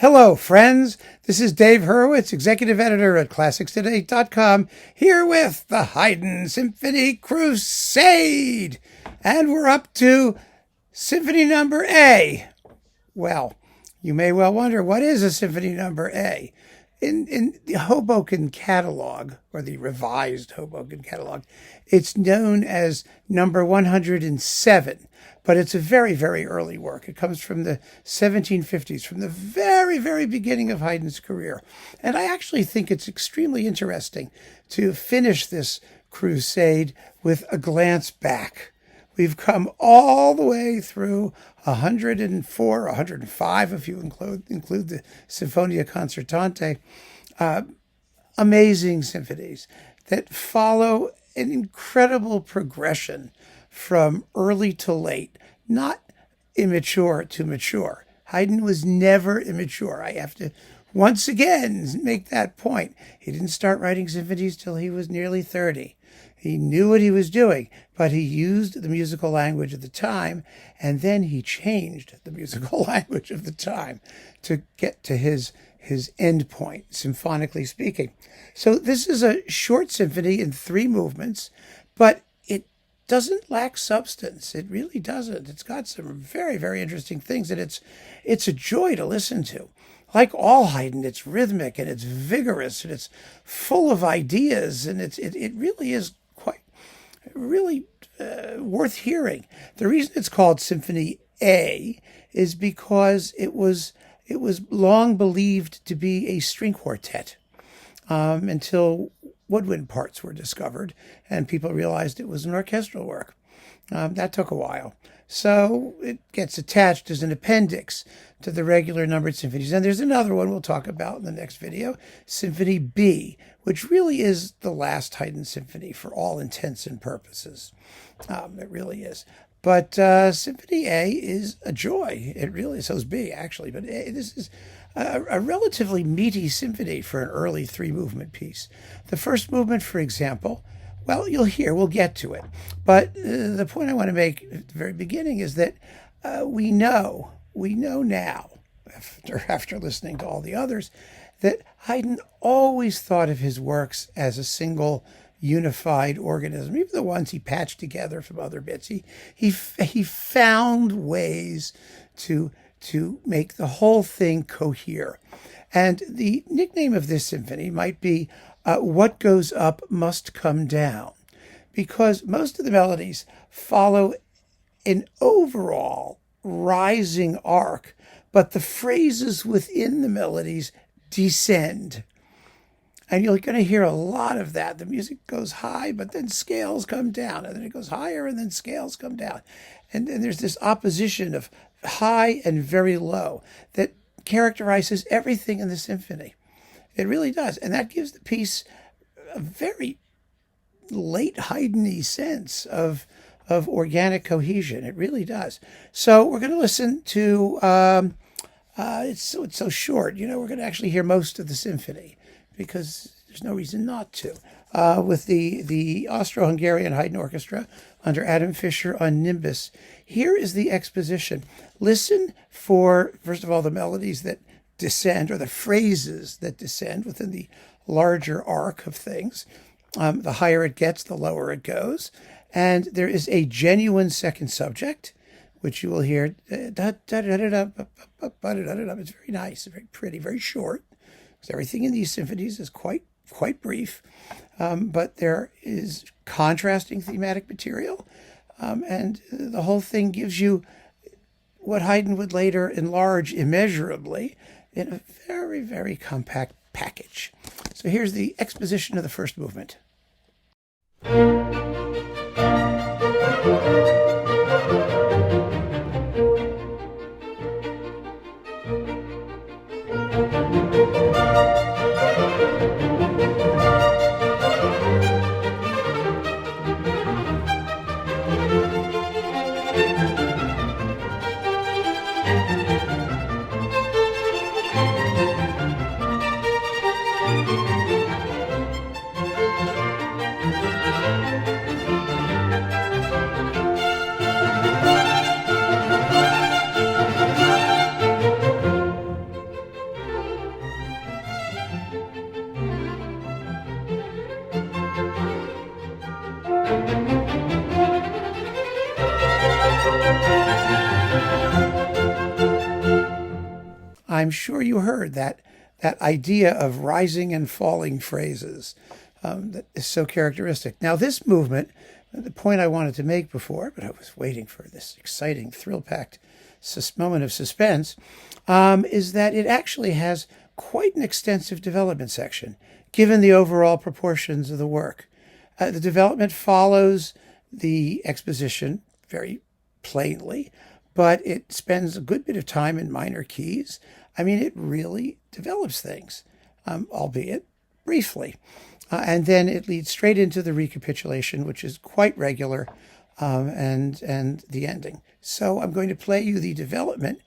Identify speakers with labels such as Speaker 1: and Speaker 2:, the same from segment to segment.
Speaker 1: Hello, friends. This is Dave Hurwitz, executive editor at ClassicsToday.com, here with the Haydn Symphony Crusade. And we're up to Symphony Number A. Well, you may well wonder, what is a Symphony Number A? In the Hoboken catalog, or the revised Hoboken catalog, it's known as number 107, but it's a very, very early work. It comes from the 1750s, from the very, very beginning of Haydn's career. And I actually think it's extremely interesting to finish this crusade with a glance back. We've come all the way through 104, 105, if you include the Symphonia Concertante. Amazing symphonies that follow an incredible progression from early to late, not immature to mature. Haydn was never immature. I have to once again make that point. He didn't start writing symphonies till he was nearly 30. He knew what he was doing, but he used the musical language of the time, and then he changed the musical language of the time to get to his end point, symphonically speaking. So this is a short symphony in 3 movements, but it doesn't lack substance. It really doesn't. It's got some very, very interesting things, and it's a joy to listen to. Like all Haydn, it's rhythmic and it's vigorous and it's full of ideas, and it really is really worth hearing. The reason it's called Symphony A is because it was long believed to be a string quartet until woodwind parts were discovered and people realized it was an orchestral work. That took a while. So it gets attached as an appendix to the regular numbered symphonies. And there's another one we'll talk about in the next video, Symphony B, which really is the last Haydn symphony for all intents and purposes. It really is. But Symphony A is a joy. It really is. So is B, actually. But this is a relatively meaty symphony for an early 3-movement piece. The first movement, for example, well, you'll hear, we'll get to it. But the point I want to make at the very beginning is that we know now, after listening to all the others, that Haydn always thought of his works as a single unified organism. Even the ones he patched together from other bits, he found ways to make the whole thing cohere. And the nickname of this symphony might be What Goes Up Must Come Down, because most of the melodies follow an overall rising arc, but the phrases within the melodies descend. And you're going to hear a lot of that. The music goes high, but then scales come down, and then it goes higher, and then scales come down. And then there's this opposition of high and very low that characterizes everything in the symphony. It really does. And that gives the piece a very late Haydn-y sense of organic cohesion. It really does. So we're going to listen to, it's so short, we're going to actually hear most of the symphony because there's no reason not to, with the Austro-Hungarian Haydn Orchestra under Adam Fischer on Nimbus. Here is the exposition. Listen for, first of all, the melodies that descend, or the phrases that descend within the larger arc of things. The higher it gets, the lower it goes. And there is a genuine second subject, which you will hear. It's very nice, very pretty, very short, because everything in these symphonies is quite brief. But there is contrasting thematic material, and the whole thing gives you what Haydn would later enlarge immeasurably in a very, very compact package. So here's the exposition of the first movement. I'm sure you heard that idea of rising and falling phrases that is so characteristic. Now, this movement, the point I wanted to make before, but I was waiting for this exciting, thrill-packed moment of suspense, is that it actually has quite an extensive development section, given the overall proportions of the work. The development follows the exposition very plainly, but it spends a good bit of time in minor keys. I mean, it really develops things, albeit briefly. And then it leads straight into the recapitulation, which is quite regular, and the ending. So I'm going to play you the development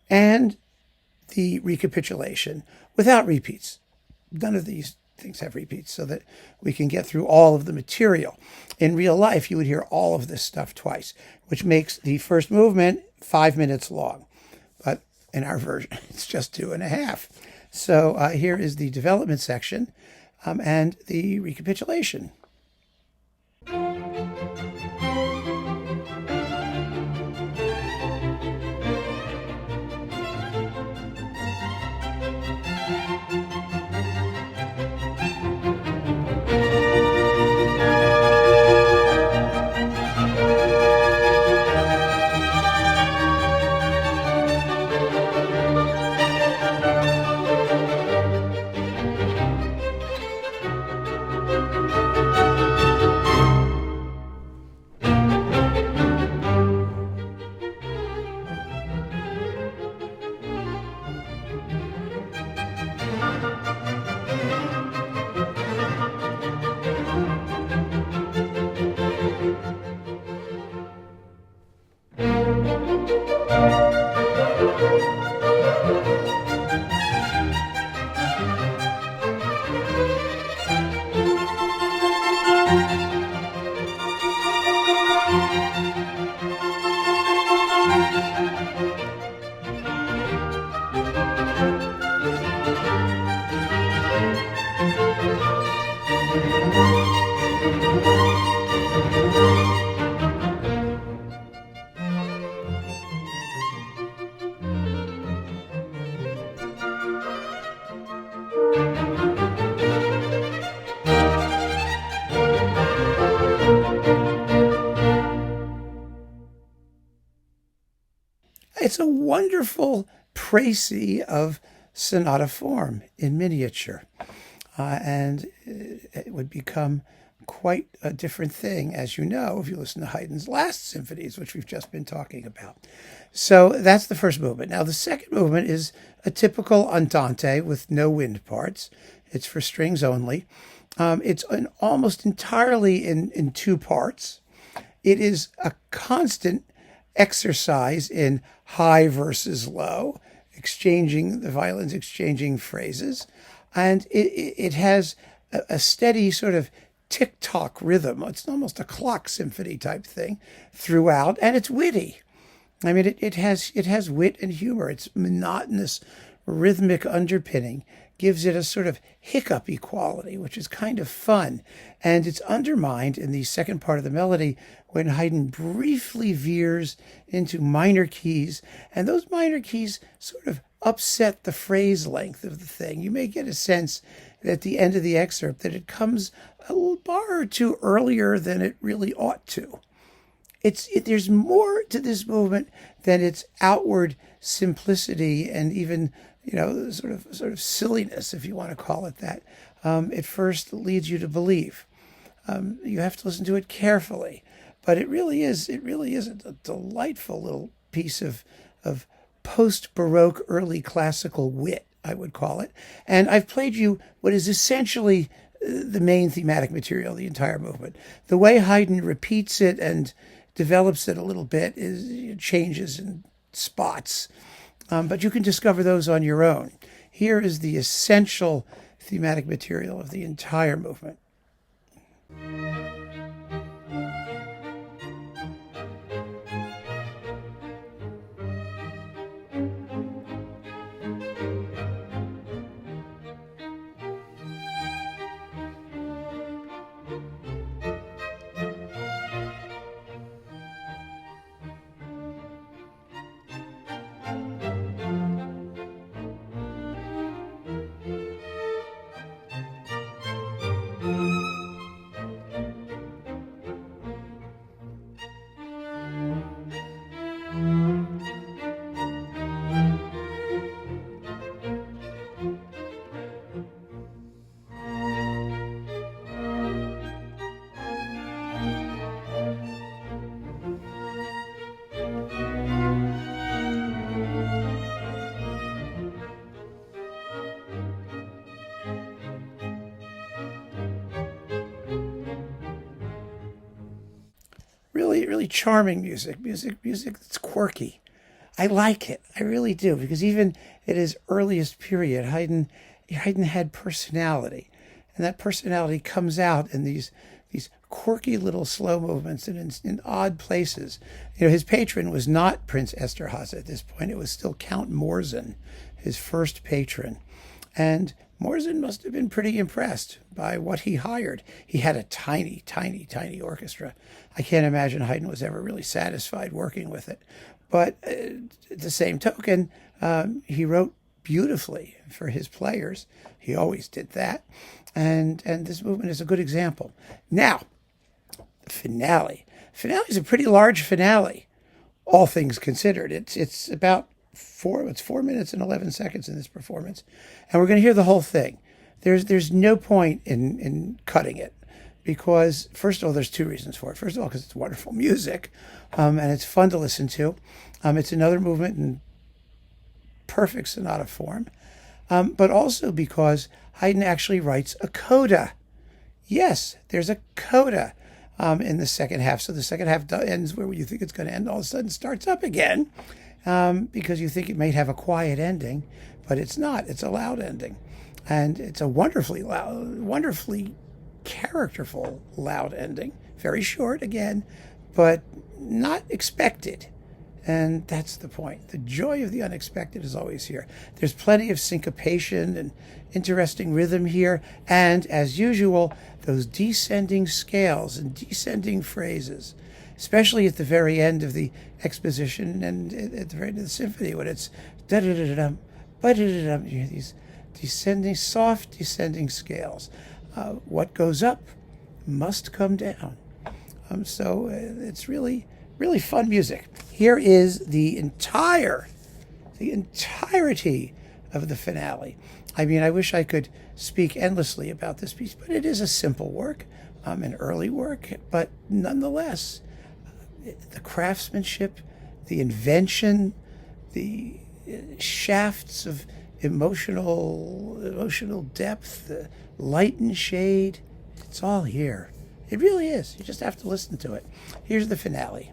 Speaker 1: and the recapitulation without repeats. None of these things have repeats, so that we can get through all of the material. In real life, you would hear all of this stuff twice, which makes the first movement 5 minutes long. But in our version, it's just 2.5. So here is the development section and the recapitulation. It's a wonderful précis of sonata form in miniature. And it would become quite a different thing, as you know, if you listen to Haydn's last symphonies, which we've just been talking about. So that's the first movement. Now, the second movement is a typical andante with no wind parts. It's for strings only. It's almost entirely in two parts. It is a constant exercise in high versus low, the violins exchanging phrases. And it has a steady sort of tick-tock rhythm. It's almost a clock symphony type thing throughout, and it's witty. I mean, it has wit and humor. Its monotonous rhythmic underpinning gives it a sort of hiccupy quality, which is kind of fun. And it's undermined in the second part of the melody when Haydn briefly veers into minor keys, and those minor keys sort of upset the phrase length of the thing. You may get a sense at the end of the excerpt that it comes a little bar or two earlier than it really ought to. There's more to this movement than its outward simplicity and even, sort of silliness, if you want to call it that. It first leads you to believe. You have to listen to it carefully, but it really is a delightful little piece of post-Baroque, early classical wit, I would call it. And I've played you what is essentially the main thematic material of the entire movement. The way Haydn repeats it and develops it a little bit changes in spots, but you can discover those on your own. Here is the essential thematic material of the entire movement. really charming music. Music that's quirky. I like it. I really do, because even at his earliest period, Haydn had personality, and that personality comes out in these quirky little slow movements and in odd places. His patron was not Prince Esterhazy at this point. It was still Count Morzin, his first patron. And Morzin must have been pretty impressed by what he hired. He had a tiny, tiny, tiny orchestra. I can't imagine Haydn was ever really satisfied working with it. But at the same token, he wrote beautifully for his players. He always did that. And this movement is a good example. Now, the finale. Finale is a pretty large finale, all things considered. It's about 4 minutes and 11 seconds in this performance. And we're going to hear the whole thing. There's no point in cutting it, because, first of all, there's 2 reasons for it. First of all, because it's wonderful music, and it's fun to listen to. It's another movement in perfect sonata form, but also because Haydn actually writes a coda. Yes, there's a coda in the second half. So the second half ends where you think it's going to end, all of a sudden starts up again, because you think it may have a quiet ending, but it's not. It's a loud ending. And it's a wonderfully loud, wonderfully characterful loud ending. Very short again, but not expected. And that's the point. The joy of the unexpected is always here. There's plenty of syncopation and interesting rhythm here. And as usual, those descending scales and descending phrases, especially at the very end of the exposition and at the very end of the symphony, when it's da-da-da-da-dum, ba-da-da-dum, you hear these descending, soft descending scales. What goes up must come down. So it's really, really fun music. Here is the entirety of the finale. I mean, I wish I could speak endlessly about this piece, but it is a simple work, an early work, but nonetheless, the craftsmanship, the invention, the shafts of emotional depth, the light and shade, it's all here. It really is. You just have to listen to it. Here's the finale.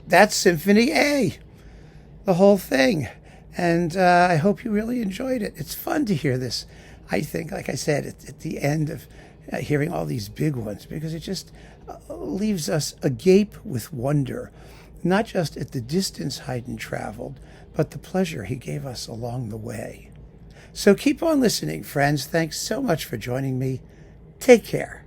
Speaker 1: that's Symphony A, the whole thing. And I hope you really enjoyed it. It's fun to hear this, I think, like I said, at the end of hearing all these big ones, because it just leaves us agape with wonder, not just at the distance Haydn traveled, but the pleasure he gave us along the way. So keep on listening, friends. Thanks so much for joining me. Take care.